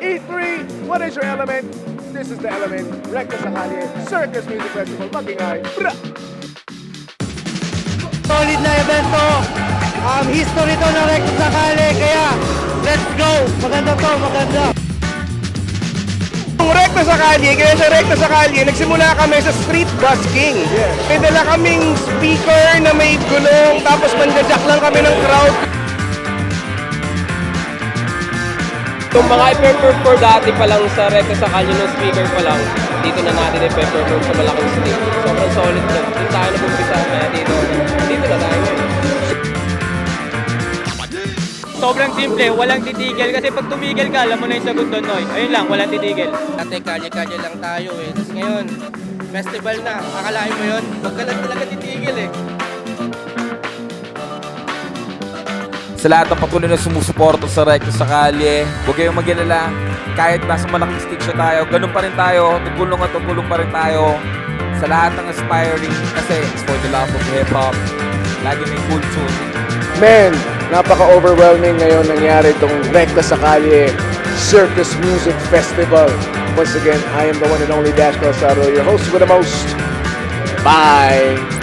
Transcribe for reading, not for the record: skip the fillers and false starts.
E3, what is your element? This is the element. Recta sa Kalye, Circus Music Festival, Magingay. Bra! Solid na evento. History to ng Recto sa Kalye. Kaya, let's go. Maganda to, maganda. Yung Recta sa Kalye, kaya sa Recta sa Kalye, nagsimula kami sa street busking. May dala kaming speaker na may gulong, tapos mandadyak lang kami ng crowd. Yung mga i-perform dati pa lang sa Recta sa Kalye ng speaker pa lang, dito na natin i-perform sa malaking stage. Sobrang solid na. Dito tayo nag-umpisa, kaya dito na tayo ngayon. Sobrang simple, walang titigil. Kasi pag tumigil ka, alam mo na yung sagot doon, Noy. Ayun lang, walang titigil. Dati kalye-kalye lang tayo eh. Tapos ngayon, festival na. Akalain mo yun? Huwag ka lang talaga titigil eh. Sa lahat ng patuloy na sumusuporto sa Recto sa Kalye, huwag kayong mag-alala. Kahit nasa malaking stage na tayo, ganun pa rin tayo, tutulong pa rin tayo sa lahat ng aspiring kasi it's for the love of hip-hop. Lagi may cool tune. Man, napaka-overwhelming ngayon nangyari itong Recta sa Kalye Circus Music Festival. Once again, I am the one and only Dash Calzado, your host with the most. Bye!